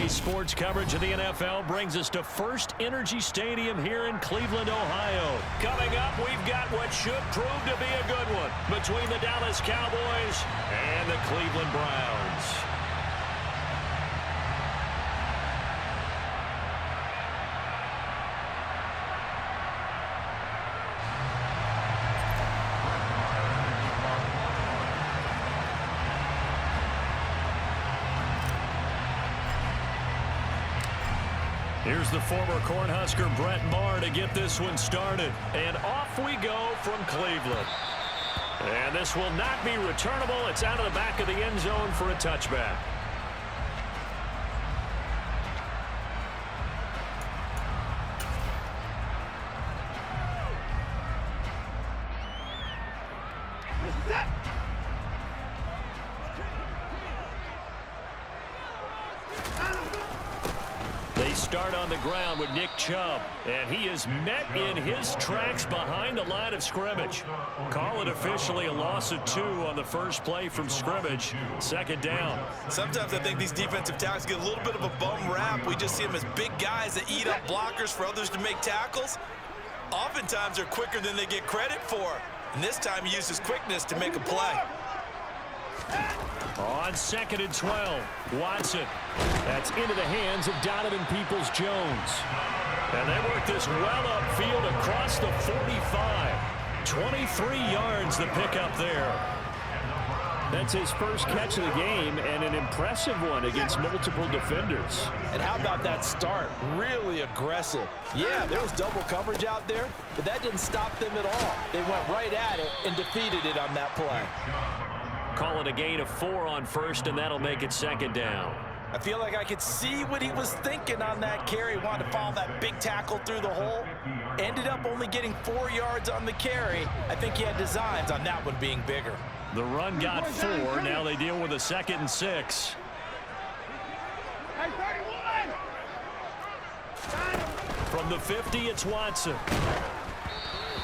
Today's sports coverage of the NFL brings us to First Energy Stadium here in Cleveland, Ohio. Coming up, we've got what should prove to be a good one between the Dallas Cowboys and the Cleveland Browns. Here's the former Cornhusker Brett Maher to get this one started. And off we go from Cleveland. And this will not be returnable. It's out of the back of the end zone for a touchback. Start on the ground with Nick Chubb, and he is met in his tracks behind the line of scrimmage. Call it officially a loss of 2 on the first play from scrimmage. Second down. Sometimes I think these defensive tackles get a little bit of a bum rap. We just see them as big guys that eat up blockers for others to make tackles. Oftentimes they're quicker than they get credit for, and this time he used his quickness to make a play. On 2nd and 12, Watson. That's into the hands of Donovan Peoples-Jones. And they work this well upfield across the 45. 23 yards the pickup there. That's his first catch of the game, and an impressive one against multiple defenders. And how about that start? Really aggressive. Yeah, there was double coverage out there, but that didn't stop them at all. They went right at it and defeated it on that play. Call it a gain of 4 on first, and that'll make it second down. I feel like I could see what he was thinking on that carry. Wanted to follow that big tackle through the hole. Ended up only getting 4 yards on the carry. I think he had designs on that one being bigger. The run got 4. Now they deal with a 2nd and 6. From the 50, it's Watson.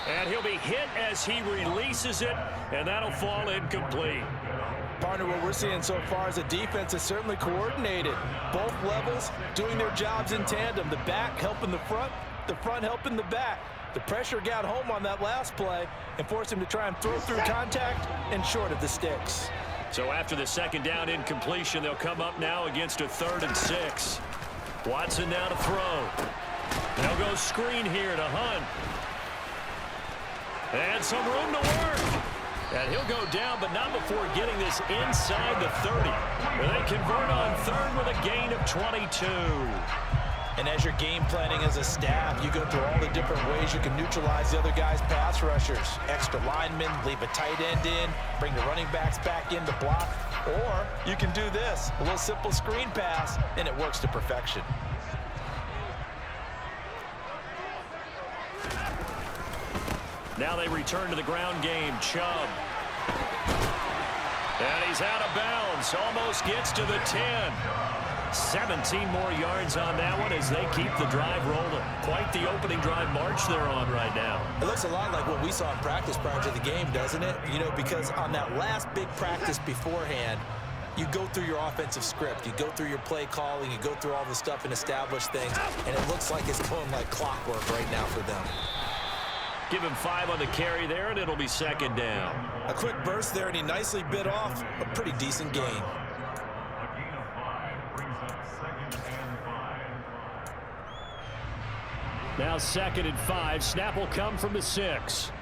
And he'll be hit as he releases it, and that'll fall incomplete. Partner, what we're seeing so far is the defense is certainly coordinated. Both levels doing their jobs in tandem. The back helping the front helping the back. The pressure got home on that last play and forced him to try and throw through contact and short of the sticks. So after the second down incompletion, they'll come up now against a 3rd and 6. Watson now to throw. They'll go screen here to Hunt. And some room to work. And he'll go down, but not before getting this inside the 30. Where they convert on 3rd with a gain of 22. And as you're game planning as a staff, you go through all the different ways you can neutralize the other guy's pass rushers. Extra linemen, leave a tight end in, bring the running backs back in to block. Or you can do this, a little simple screen pass, and it works to perfection. Now they return to the ground game. Chubb. And he's out of bounds. Almost gets to the 10. 17 more yards on that one as they keep the drive rolling. Quite the opening drive march they're on right now. It looks a lot like what we saw in practice prior to the game, doesn't it? You know, because on that last big practice beforehand, you go through your offensive script. You go through your play calling. You go through all the stuff and establish things. And it looks like it's going like clockwork right now for them. Give him 5 on the carry there, and it'll be second down. A quick burst there, and he nicely bit off a pretty decent gain. Now 2nd and 5. Snap will come from the 6.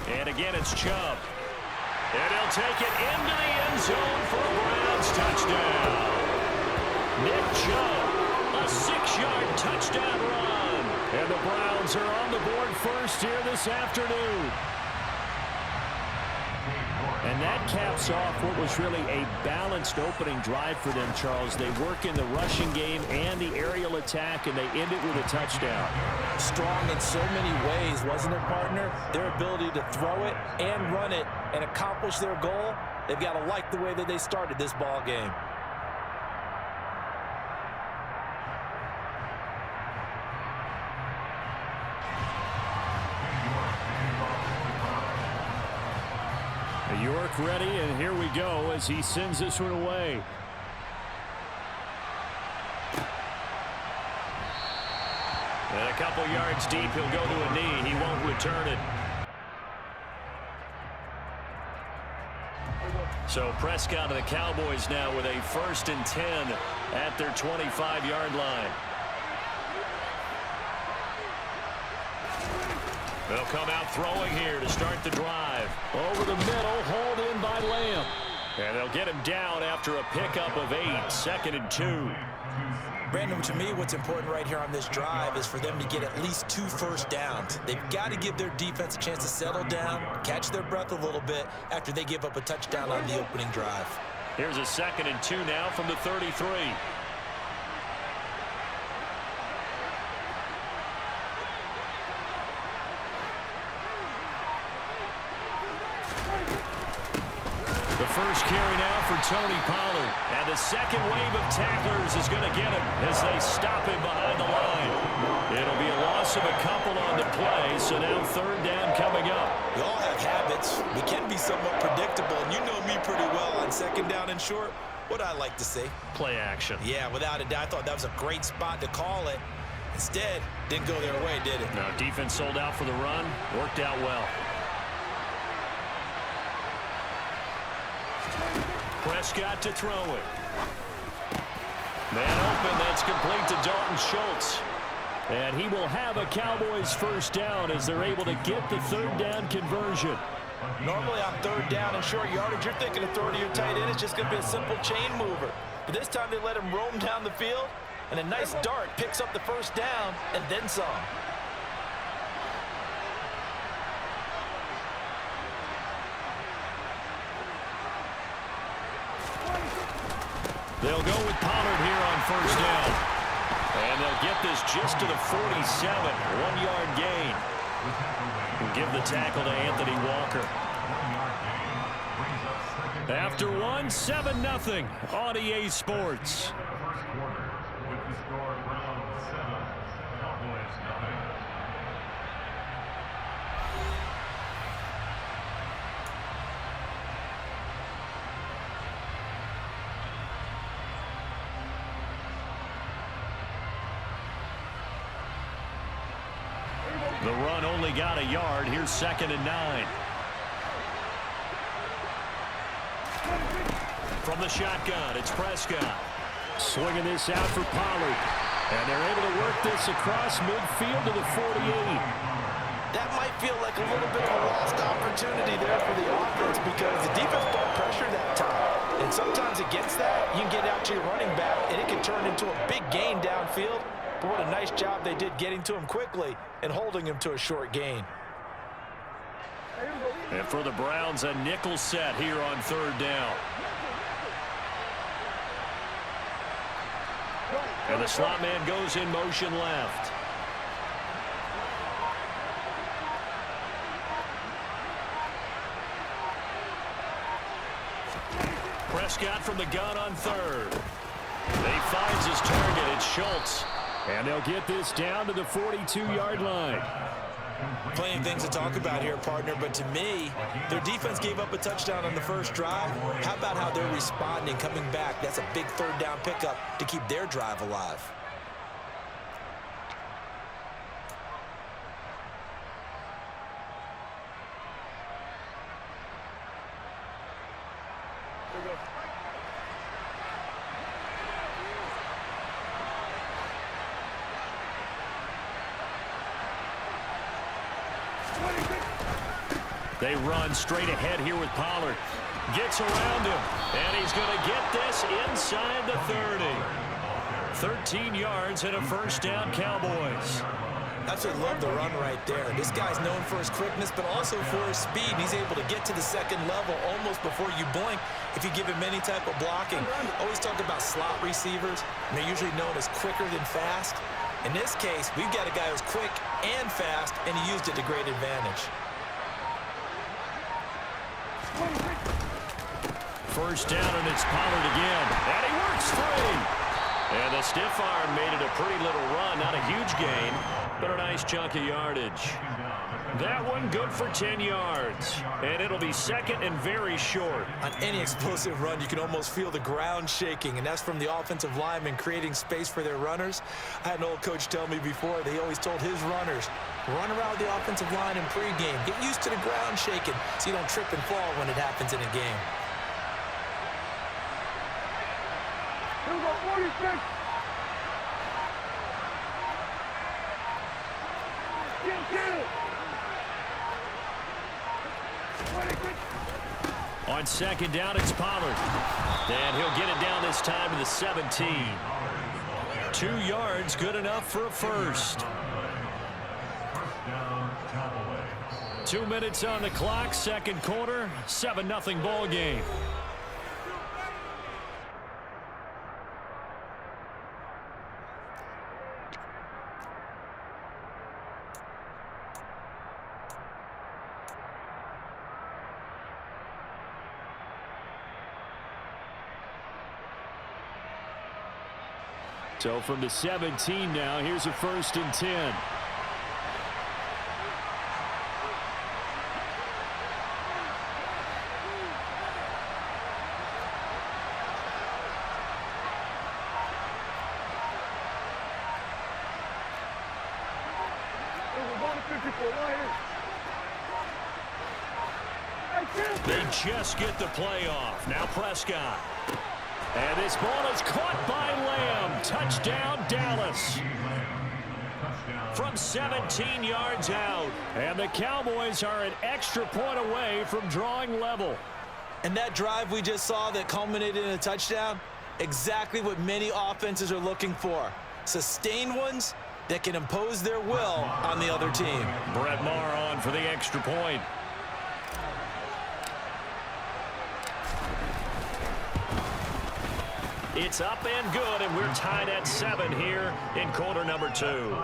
And again, it's Chubb. And he'll take it into the end zone for a Browns touchdown. Nick Chubb. A 6-yard touchdown run. And the Browns are on the board first here this afternoon. And that caps off what was really a balanced opening drive for them, Charles. They work in the rushing game and the aerial attack, and they end it with a touchdown. Strong in so many ways, wasn't it, partner? Their ability to throw it and run it and accomplish their goal, they've got to like the way that they started this ball game. York ready, and here we go as he sends this one away. And a couple yards deep, he'll go to a knee. He won't return it. So Prescott and the Cowboys now with a 1st and 10 at their 25-yard line. They'll come out throwing here to start the drive. Over the middle, hauled in by Lamb. And they'll get him down after a pickup of 8, 2nd and 2. Brandon, to me, what's important right here on this drive is for them to get at least 2 first downs. They've got to give their defense a chance to settle down, catch their breath a little bit after they give up a touchdown on the opening drive. Here's a 2nd and 2 now from the 33. The first carry now for Tony Pollard. And the second wave of tacklers is going to get him as they stop him behind the line. It'll be a loss of a couple on the play, so now 3rd down coming up. We all have habits. We can be somewhat predictable, and you know me pretty well on 2nd down and short. What I like to say? Play action. Yeah, without a doubt. I thought that was a great spot to call it. Instead, didn't go their way, did it? No, defense sold out for the run. Worked out well. Prescott to throw it. Man open, that's complete to Dalton Schultz. And he will have a Cowboys 1st down as they're able to get the 3rd down conversion. Normally on 3rd down and short yardage, you're thinking of throwing to your tight end. It's just going to be a simple chain mover. But this time they let him roam down the field, and a nice dart picks up the 1st down and then some. They'll go with Pollard here on 1st down. And they'll get this just to the 47. 1-yard gain. We'll give the tackle to Anthony Walker. After 1, 7-0 on EA Sports. The run only got a yard. Here's 2nd and 9. From the shotgun, it's Prescott. Swinging this out for Pollard. And they're able to work this across midfield to the 48. That might feel like a little bit of a lost opportunity there for the offense because the defense brought pressure that time. And sometimes against that, you can get out to your running back, and it can turn into a big gain downfield. But what a nice job they did getting to him quickly and holding him to a short gain. And for the Browns, a nickel set here on 3rd down. And the slot man goes in motion left. Prescott from the gun on 3rd. He finds his target. It's Schultz. And they'll get this down to the 42-yard line. Plenty of things to talk about here, partner, but to me, their defense gave up a touchdown on the 1st drive. How about how they're responding, coming back? That's a big 3rd down pickup to keep their drive alive. They run straight ahead here with Pollard. Gets around him, and he's going to get this inside the 30. 13 yards and a 1st down, Cowboys. Absolutely love the run right there. This guy's known for his quickness, but also for his speed. He's able to get to the 2nd level almost before you blink if you give him any type of blocking. Always talk about slot receivers, and they're usually known as quicker than fast. In this case, we've got a guy who's quick and fast, and he used it to great advantage. 1st down, and it's Pollard again. And he works free. And the stiff arm made it a pretty little run. Not a huge gain, but a nice chunk of yardage. That one good for 10 yards. And it'll be second and very short. On any explosive run, you can almost feel the ground shaking, and that's from the offensive linemen creating space for their runners. I had an old coach tell me before, they always told his runners, run around the offensive line in pregame. Get used to the ground shaking so you don't trip and fall when it happens in a game. Here we go, 46. On second down, it's Pollard. And he'll get it down this time to the 17. 2 yards, good enough for a first. 2 minutes on the clock, second quarter, 7-0 ball game. So from the 17 now, here's a 1st and 10. They just get the play off. Now Prescott. And this ball is caught by Lamb. Touchdown, Dallas. From 17 yards out. And the Cowboys are an extra point away from drawing level. And that drive we just saw that culminated in a touchdown, exactly what many offenses are looking for. Sustained ones that can impose their will on the other team. Brett Maher on for the extra point. It's up and good, and we're tied at 7 here in quarter number 2.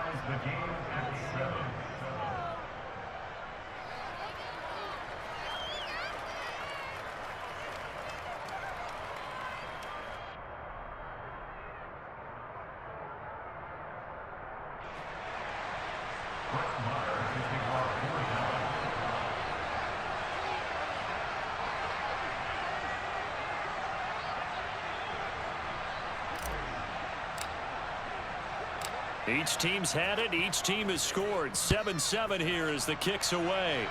Each team's had it. Each team has scored. 7-7 here as the kick's away.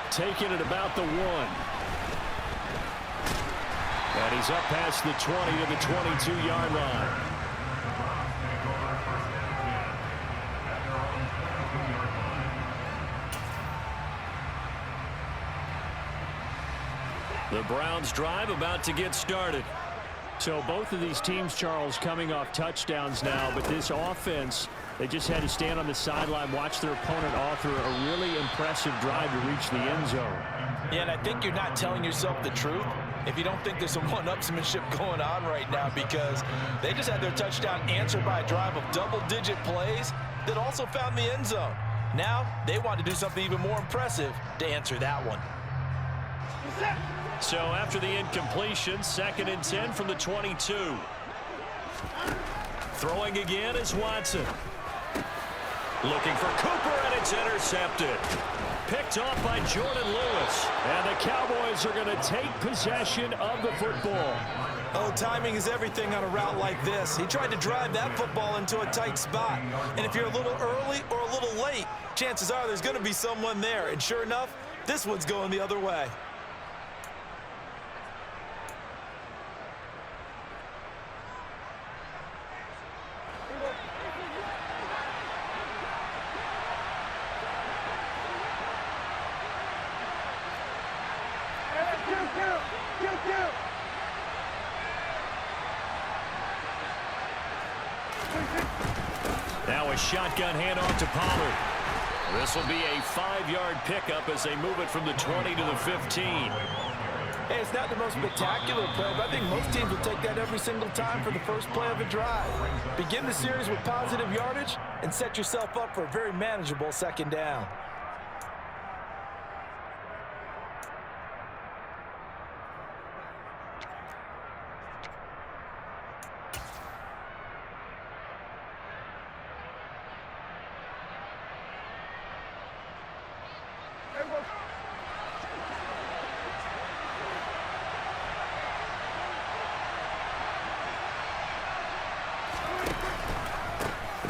Taking it about the 1. And he's up past the 20 to the 22-yard line. The Browns drive about to get started. So both of these teams, Charles, coming off touchdowns now, but this offense, they just had to stand on the sideline, watch their opponent author a really impressive drive to reach the end zone. Yeah, and I think you're not telling yourself the truth if you don't think there's some one-upsmanship going on right now, because they just had their touchdown answered by a drive of double-digit plays that also found the end zone. Now they want to do something even more impressive to answer that one. So after the incompletion, 2nd and 10 from the 22. Throwing again is Watson. Looking for Cooper, and it's intercepted. Picked off by Jordan Lewis. And the Cowboys are going to take possession of the football. Oh, timing is everything on a route like this. He tried to drive that football into a tight spot. And if you're a little early or a little late, chances are there's going to be someone there. And sure enough, this one's going the other way. Now a shotgun handoff to Pollard. This will be a 5-yard pickup as they move it from the 20 to the 15. Hey, it's not the most spectacular play, but I think most teams will take that every single time for the first play of a drive. Begin the series with positive yardage and set yourself up for a very manageable 2nd down.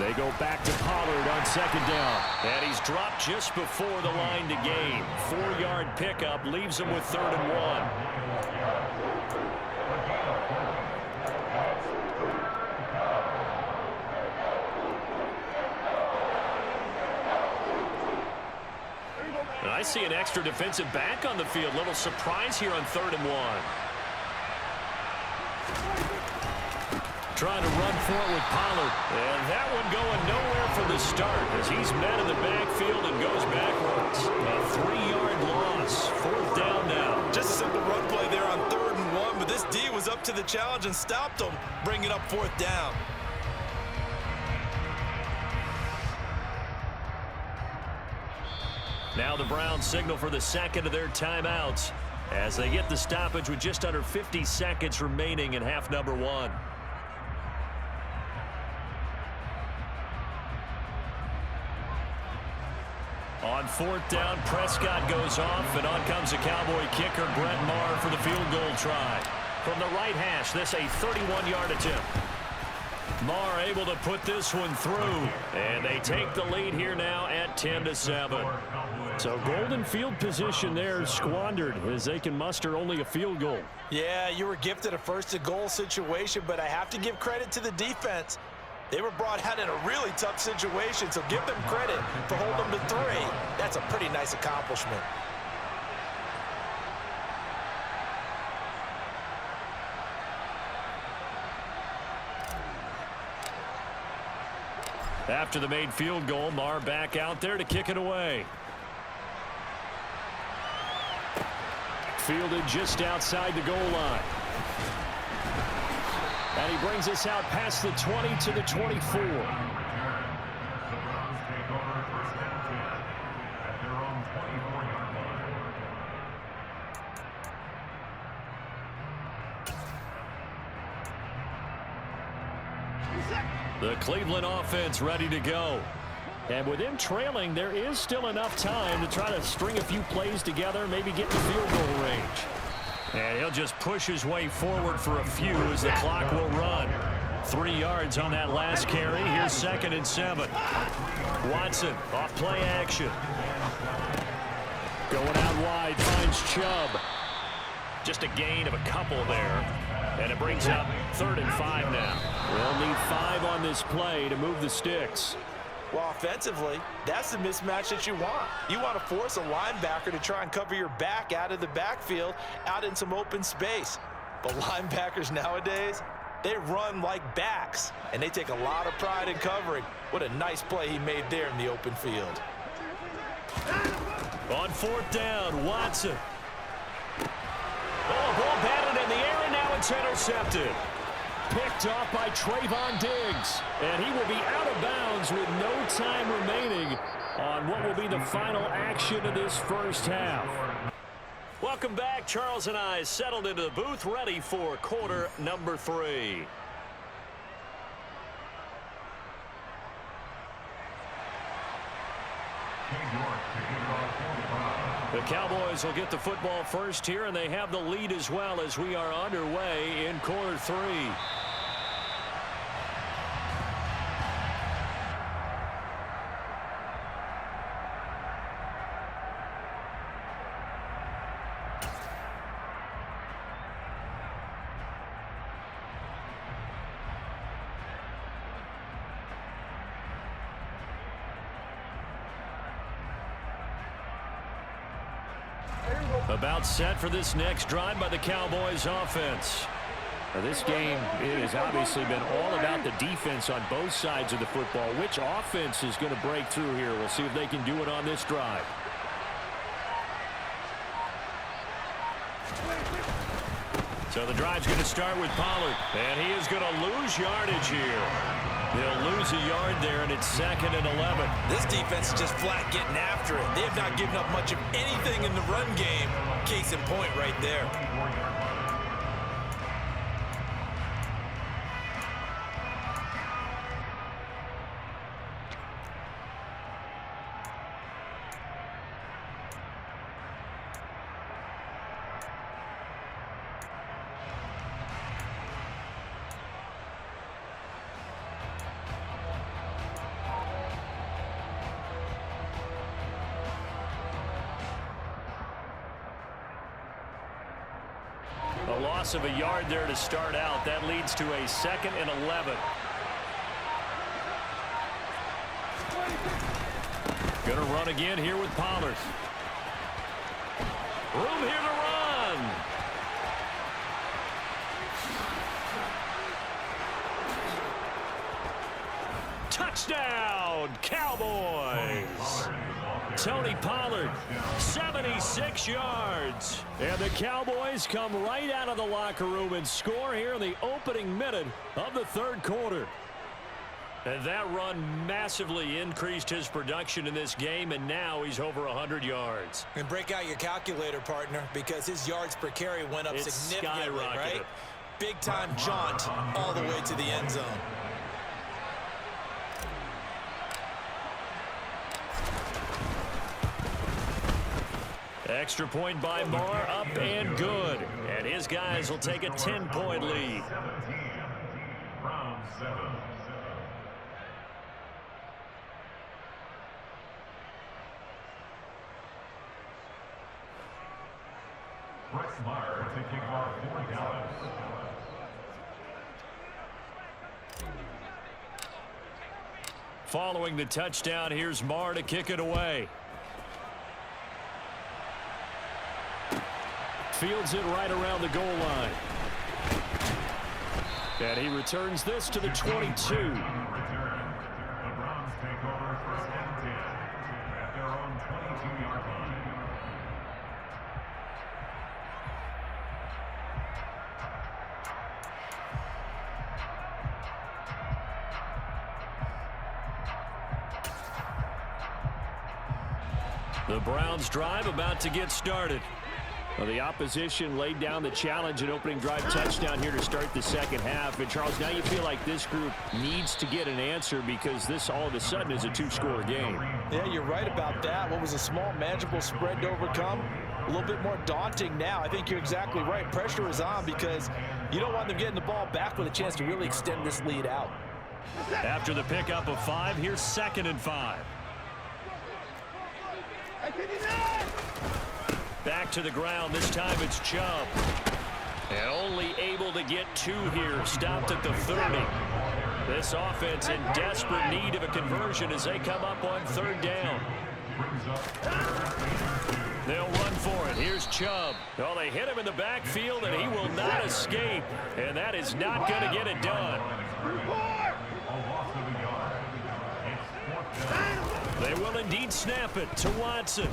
They go back to Pollard on second down. And he's dropped just before the line to gain. 4-yard pickup leaves him with 3rd and 1. And I see an extra defensive back on the field. Little surprise here on 3rd and 1. Trying to run for it with Pollard. And that one going nowhere from the start as he's met in the backfield and goes backwards. A 3-yard loss. 4th down now. Just a simple run play there on 3rd and 1, but this D was up to the challenge and stopped him, bringing up 4th down. Now the Browns signal for the second of their timeouts as they get the stoppage with just under 50 seconds remaining in half number 1. On 4th down, Prescott goes off, and on comes the Cowboy kicker, Brett Maher, for the field goal try. From the right hash, this a 31-yard attempt. Maher able to put this one through, and they take the lead here now at 10-7. So golden field position there squandered as they can muster only a field goal. Yeah, you were gifted a 1st-and-goal situation, but I have to give credit to the defense. They were brought out in a really tough situation, so give them credit for holding them to 3. That's a pretty nice accomplishment. After the made field goal, Maher back out there to kick it away. Fielded just outside the goal line. And he brings us out past the 20 to the 24. The Cleveland offense ready to go. And with them trailing, there is still enough time to try to string a few plays together, maybe get in the field goal range. And he'll just push his way forward for a few as the clock will run. 3 yards on that last carry. Here's 2nd and 7. Watson off play action. Going out wide, finds Chubb. Just a gain of a couple there. And it brings up 3rd and 5 now. We'll need 5 on this play to move the sticks. Well, offensively, that's the mismatch that you want. You want to force a linebacker to try and cover your back out of the backfield, out in some open space. But linebackers nowadays, they run like backs, and they take a lot of pride in covering. What a nice play he made there in the open field. On 4th down, Watson. Oh, ball batted in the air, and now it's intercepted. Picked off by Trayvon Diggs. And he will be out of bounds with no time remaining on what will be the final action of this first half. Welcome back. Charles and I settled into the booth ready for quarter number 3. The Cowboys will get the football first here, and they have the lead as well as we are underway in quarter 3. About set for this next drive by the Cowboys offense. Now this game, it has obviously been all about the defense on both sides of the football. Which offense is going to break through here? We'll see if they can do it on this drive. So the drive's going to start with Pollard, and he is going to lose yardage here. They'll lose a yard there, and it's 2nd and 11. This defense is just flat getting after it. They have not given up much of anything in the run game. Case in point right there. A loss of a yard there to start out. That leads to a 2nd and 11. Going to run again here with Pollard. Room here to run. Touchdown, Cowboys. Tony Pollard, 76 yards. And the Cowboys come right out of the locker room and score here in the opening minute of the 3rd quarter. And that run massively increased his production in this game, and now he's over 100 yards. And break out your calculator, partner, because his yards per carry went up significantly, right? Big-time jaunt all the way to the end zone. Extra point by Marr, up and good. And his guys will take a 10-point lead. Marr to kick off for Dallas. Following the touchdown, here's Marr to kick it away. Fields it right around the goal line. And he returns this to the 22. The Browns take over 1st and 10 at their own 22-yard line. The Browns drive about to get started. Well, the opposition laid down the challenge and opening drive touchdown here to start the 2nd half. And, Charles, now you feel like this group needs to get an answer because this all of a sudden is a 2-score game. Yeah, you're right about that. What was a small, manageable spread to overcome? A little bit more daunting now. I think you're exactly right. Pressure is on because you don't want them getting the ball back with a chance to really extend this lead out. After the pickup of 5, here's 2nd and 5. Back to the ground. This time it's Chubb. And only able to get 2 here. Stopped at the 30. This offense in desperate need of a conversion as they come up on 3rd down. They'll run for it. Here's Chubb. Oh, they hit him in the backfield, and he will not escape. And that is not going to get it done. They will indeed snap it to Watson.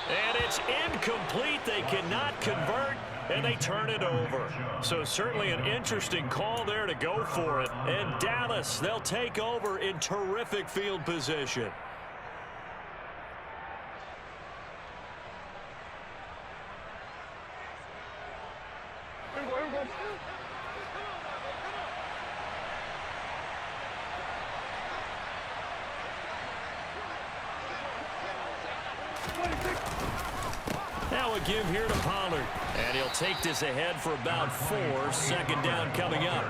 And it's incomplete. They cannot convert, and they turn it over. So certainly an interesting call there to go for it. And Dallas, they'll take over in terrific field position. Now a give here to Pollard. And he'll take this ahead for about 4. 2nd down coming up.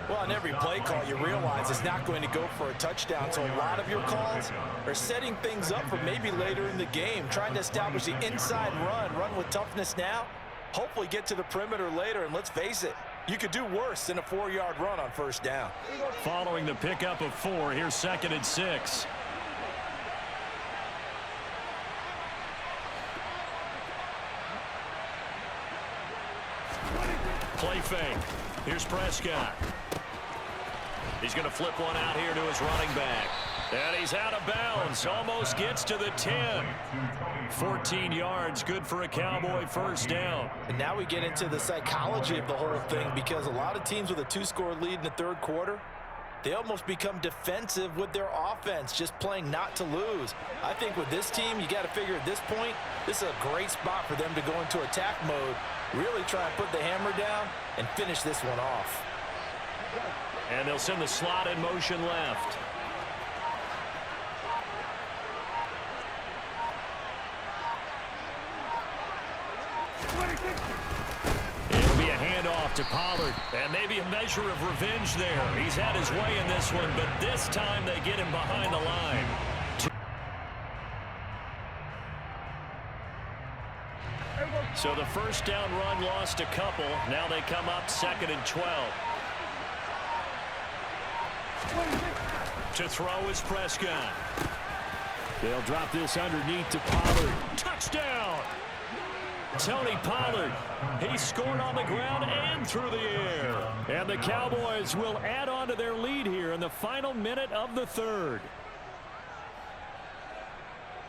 Well, on every play call, you realize it's not going to go for a touchdown. So a lot of your calls are setting things up for maybe later in the game, trying to establish the inside run with toughness now, hopefully get to the perimeter later. And let's face it, you could do worse than a 4-yard run on 1st down. Following the pickup of 4, here's 2nd and 6. Play fake. Here's Prescott. He's going to flip one out here to his running back. And he's out of bounds. Almost gets to the 10. 14 yards. Good for a Cowboy 1st down. And now we get into the psychology of the whole thing, because a lot of teams with a 2-score lead in the 3rd quarter, they almost become defensive with their offense, just playing not to lose. I think with this team, you got to figure at this point, this is a great spot for them to go into attack mode, really try and put the hammer down and finish this one off. And they'll send the slot in motion left. It'll be a handoff to Pollard, and maybe a measure of revenge there. He's had his way in this one, but this time they get him behind the line. So the first down run lost a couple. Now they come up 2nd and 12. To throw is Prescott. They'll drop this underneath to Pollard. Touchdown! Tony Pollard. He scored on the ground and through the air. And the Cowboys will add on to their lead here in the final minute of the third.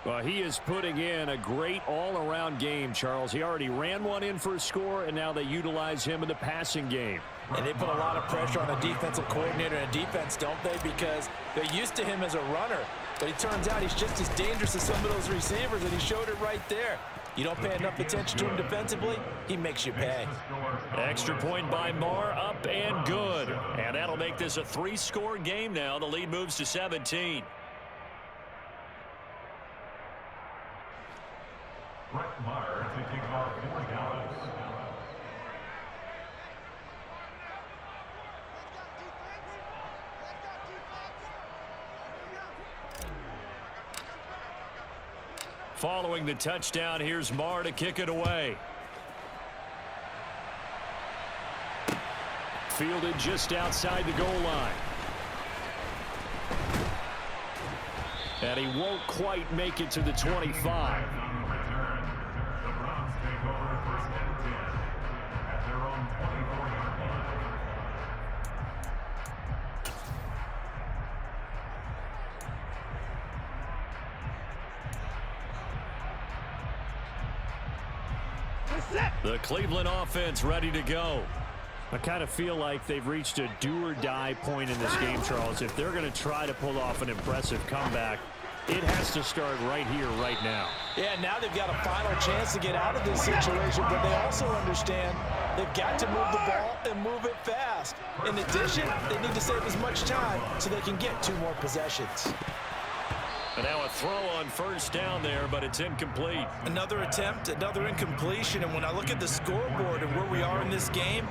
Well, he is putting in a great all-around game, Charles. He already ran one in for a score, and now they utilize him in the passing game. And they put a lot of pressure on a defensive coordinator and a defense, don't they? Because they're used to him as a runner. But it turns out he's just as dangerous as some of those receivers, and he showed it right there. You don't pay enough attention to him defensively, he makes you pay. Extra point by Marr, up and good. And that'll make this a 3-score game now. The lead moves to 17. Brett Maher to kick off for Dallas. Following the touchdown, here's Marr to kick it away. Fielded just outside the goal line. And he won't quite make it to the 25. The Browns take over 1st and 10 at their own 24-yard line. The Cleveland offense ready to go. I kind of feel like they've reached a do-or-die point in this game, Charles. If they're going to try to pull off an impressive comeback, it has to start right here, right now. Yeah, now they've got a final chance to get out of this situation, but they also understand they've got to move the ball and move it fast. In addition, they need to save as much time so they can get 2 more possessions. And now a throw on 1st down there, but it's incomplete. Another attempt, another incompletion, and when I look at the scoreboard and where we are in this game,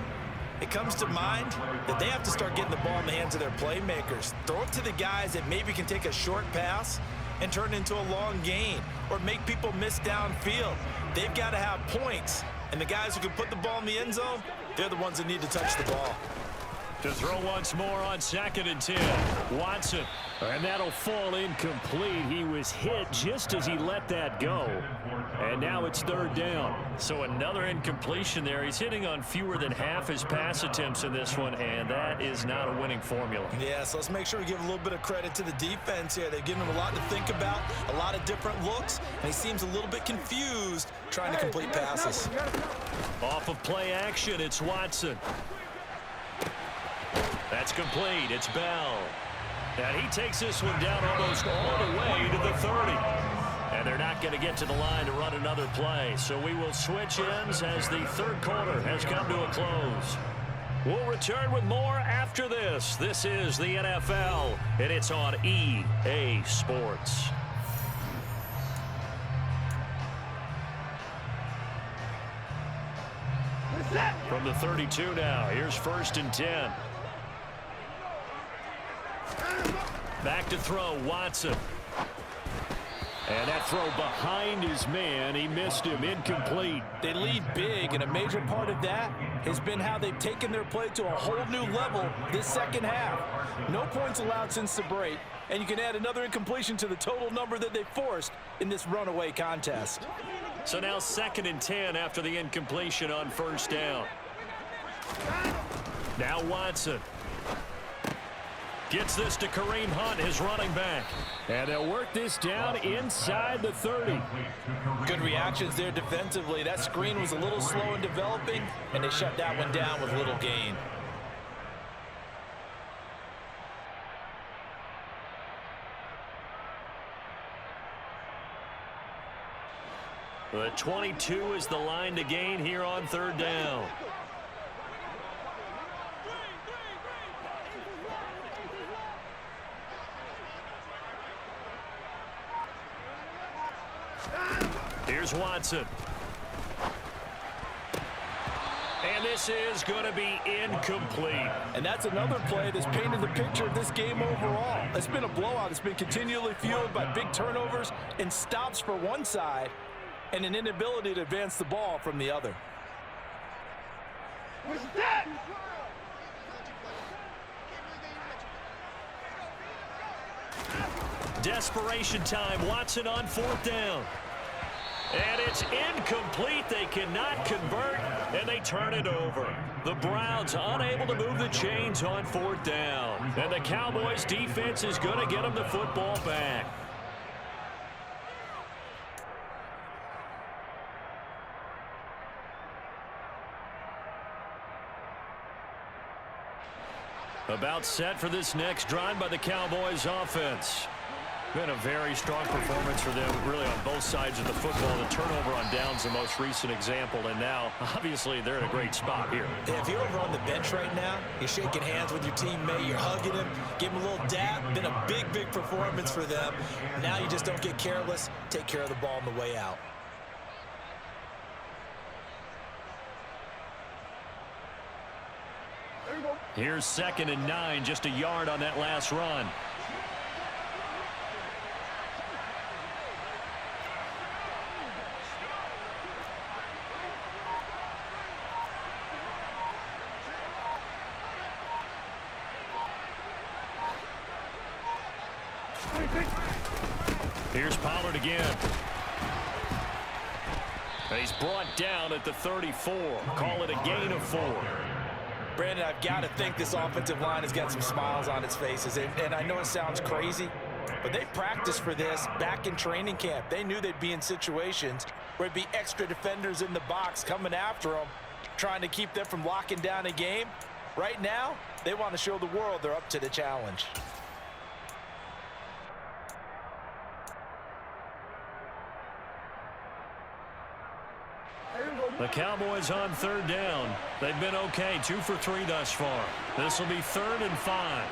it comes to mind that they have to start getting the ball in the hands of their playmakers. Throw it to the guys that maybe can take a short pass and turn it into a long gain or make people miss downfield. They've got to have points, and the guys who can put the ball in the end zone, they're the ones that need to touch the ball. To throw once more on 2nd and 10. Watson. And that'll fall incomplete. He was hit just as he let that go. And now it's 3rd down. So another incompletion there. He's hitting on fewer than half his pass attempts in this one, and that is not a winning formula. Yeah, so let's make sure we give a little bit of credit to the defense here. They've given him a lot to think about, a lot of different looks, and he seems a little bit confused trying to complete passes. Off of play action, it's Watson. That's complete. It's Bell. And he takes this one down almost all the way to the 30. And they're not going to get to the line to run another play. So we will switch ends as the 3rd quarter has come to a close. We'll return with more after this. This is the NFL, and it's on EA Sports. From the 32 now, here's 1st and 10. Back to throw, Watson. And that throw behind his man, he missed him, incomplete. They lead big, and a major part of that has been how they've taken their play to a whole new level this second half. No points allowed since the break, and you can add another incompletion to the total number that they forced in this runaway contest. So now 2nd and 10 after the incompletion on 1st down. Now Watson. Gets this to Kareem Hunt, his running back. And they'll work this down inside the 30. Good reactions there defensively. That screen was a little slow in developing, and they shut that one down with little gain. The 22 is the line to gain here on 3rd down. Here's Watson. And this is going to be incomplete. And that's another play that's painted the picture of this game overall. It's been a blowout. It's been continually fueled by big turnovers and stops for one side. and an inability to advance the ball from the other. What's that? Desperation time. Watson on 4th down. And it's incomplete. They cannot convert, and they turn it over. The Browns unable to move the chains on 4th down. And the Cowboys defense is going to get them the football back. About set for this next drive by the Cowboys offense. Been a very strong performance for them, really, on both sides of the football. The turnover on downs, the most recent example, and now, obviously, they're in a great spot here. Yeah, if you're over on the bench right now, you're shaking hands with your teammate, you're hugging him, give him a little dab. Been a big, big performance for them. Now you just don't get careless. Take care of the ball on the way out. Here's 2nd and 9, just a yard on that last run. Here's Pollard again. He's brought down at the 34. Call it a gain of 4. Brandon, I've got to think this offensive line has got some smiles on its faces. And I know it sounds crazy, but they practiced for this back in training camp. They knew they'd be in situations where there'd be extra defenders in the box coming after them, trying to keep them from locking down a game. Right now, they want to show the world they're up to the challenge. The Cowboys on 3rd down. They've been okay, 2 for 3 thus far. This will be 3rd and 5.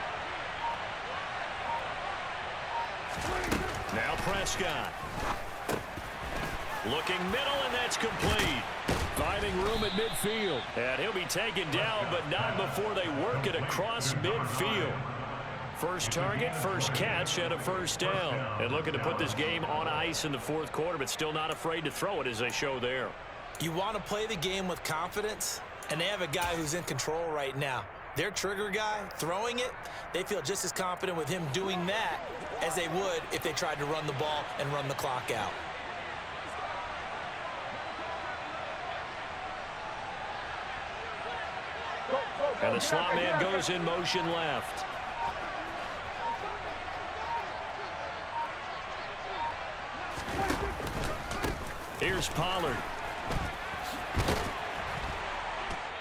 Now Prescott. Looking middle, and that's complete. Finding room at midfield. And he'll be taken down, but not before they work it across midfield. First target, first catch, and a 1st down. And looking to put this game on ice in the 4th quarter, but still not afraid to throw it, as they show there. You want to play the game with confidence, and they have a guy who's in control right now. Their trigger guy, throwing it, they feel just as confident with him doing that as they would if they tried to run the ball and run the clock out. And the slot man goes in motion left. Here's Pollard.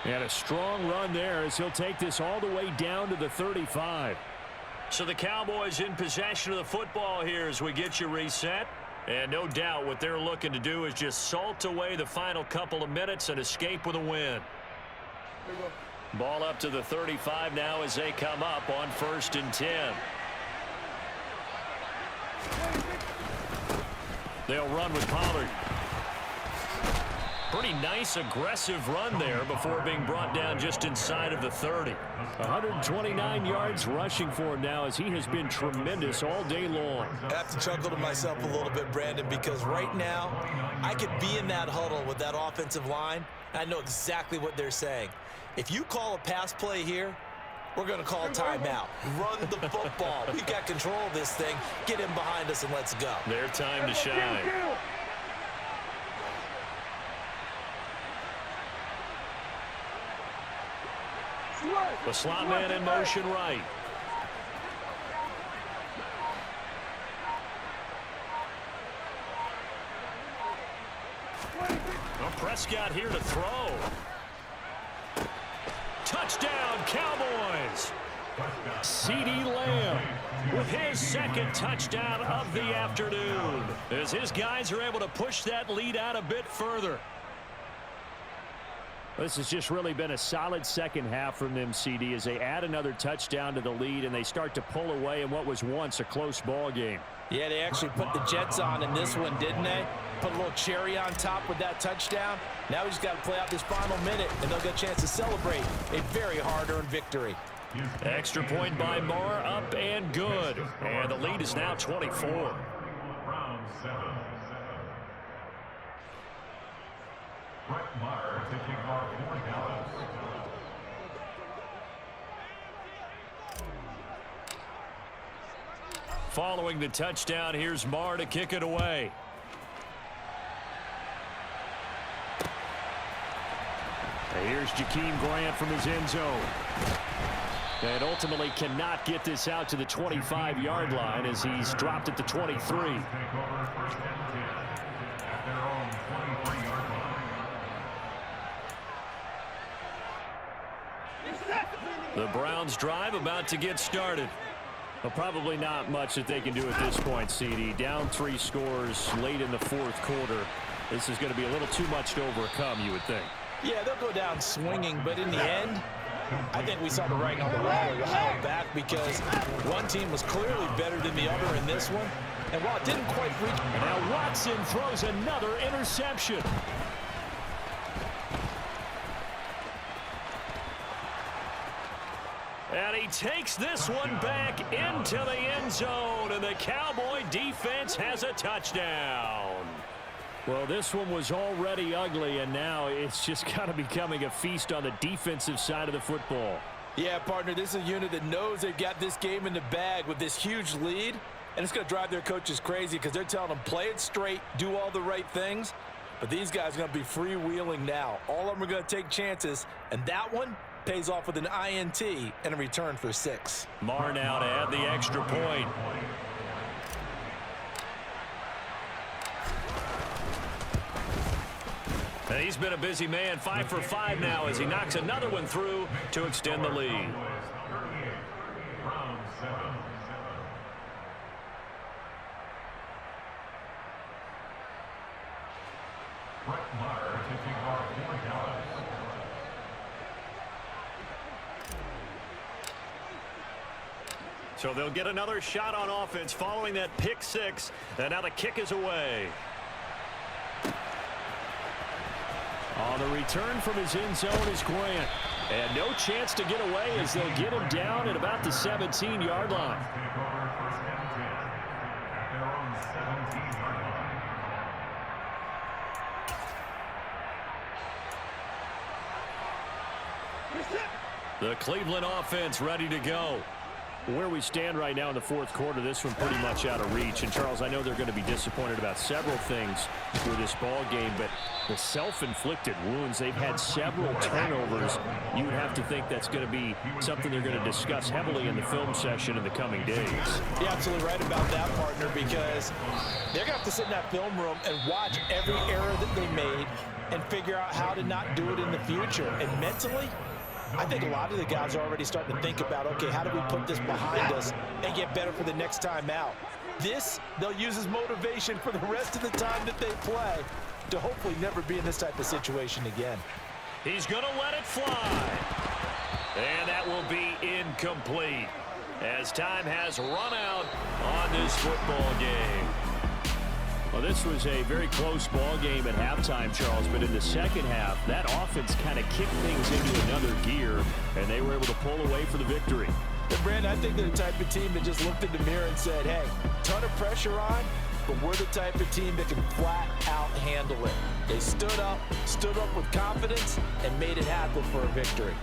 And a strong run there as he'll take this all the way down to the 35. So the Cowboys in possession of the football here as we get you reset. And no doubt what they're looking to do is just salt away the final couple of minutes and escape with a win. Ball up to the 35 now as they come up on 1st and 10. They'll run with Pollard. Pretty nice, aggressive run there before being brought down just inside of the 30. 129 yards rushing for him now as he has been tremendous all day long. I have to chuckle to myself a little bit, Brandon, because right now I could be in that huddle with that offensive line. I know exactly what they're saying. If you call a pass play here, we're going to call timeout. Run the football. We've got control of this thing. Get him behind us and let's go. Their time to shine. The slot man in motion right. Well, Prescott here to throw. Touchdown, Cowboys. CeeDee Lamb with his 2nd touchdown of the afternoon as his guys are able to push that lead out a bit further. This has just really been a solid 2nd half from them, CD, as they add another touchdown to the lead and they start to pull away in what was once a close ball game. Yeah, they actually put the Jets on in this one, didn't they? Put a little cherry on top with that touchdown. Now we just got to play out this final minute, and they'll get a chance to celebrate a very hard-earned victory. Extra point by Marr, up and good. And the lead is now 24. Brett Maher to kick off for Dallas. Following the touchdown, here's Maher to kick it away. And here's Jakeem Grant from his end zone. And ultimately cannot get this out to the 25-yard line as he's dropped at the 23. Take over first and 10 at their own 23-yard line. The Browns drive about to get started. Well, probably not much that they can do at this point, CD. Down 3 scores late in the fourth quarter. This is going to be a little too much to overcome, you would think. Yeah, they'll go down swinging, but in the end, I think we saw the writing on the wall. They held back because one team was clearly better than the other in this one. And while it didn't quite reach... And now Watson throws another interception. And he takes this one back into the end zone, and the Cowboy defense has a touchdown. Well, this one was already ugly, and now it's just kind of becoming a feast on the defensive side of the football. Yeah, partner, this is a unit that knows they've got this game in the bag with this huge lead, and it's going to drive their coaches crazy because they're telling them play it straight, do all the right things, but these guys are going to be freewheeling now. All of them are going to take chances, and that one pays off with an INT and a return for 6. Maher now to add the extra point. And he's been a busy man, 5 for 5 now as he knocks another one through to extend the lead. Round 7. Brett Maher to kick off for Dallas. So they'll get another shot on offense following that pick 6. And now the kick is away. On the return from his end zone is Grant. And no chance to get away as they'll get him down at about the 17-yard line. Take over first and 10 at their own 17-yard line. The Cleveland offense ready to go. Where we stand right now in the fourth quarter, this one pretty much out of reach. And, Charles, I know they're going to be disappointed about several things with this ball game, but the self-inflicted wounds, they've had several turnovers. You would have to think that's going to be something they're going to discuss heavily in the film session in the coming days. You're absolutely right about that, partner, because they're going to have to sit in that film room and watch every error that they made and figure out how to not do it in the future. And mentally, I think a lot of the guys are already starting to think about, okay, how do we put this behind us and get better for the next time out? This, they'll use as motivation for the rest of the time that they play to hopefully never be in this type of situation again. He's going to let it fly. And that will be incomplete as time has run out on this football game. Well, this was a very close ball game at halftime, Charles, but in the second half, that offense kind of kicked things into another gear, and they were able to pull away for the victory. And Brandon, I think they're the type of team that just looked in the mirror and said, hey, ton of pressure on, but we're the type of team that can flat out handle it. They stood up with confidence, and made it happen for a victory.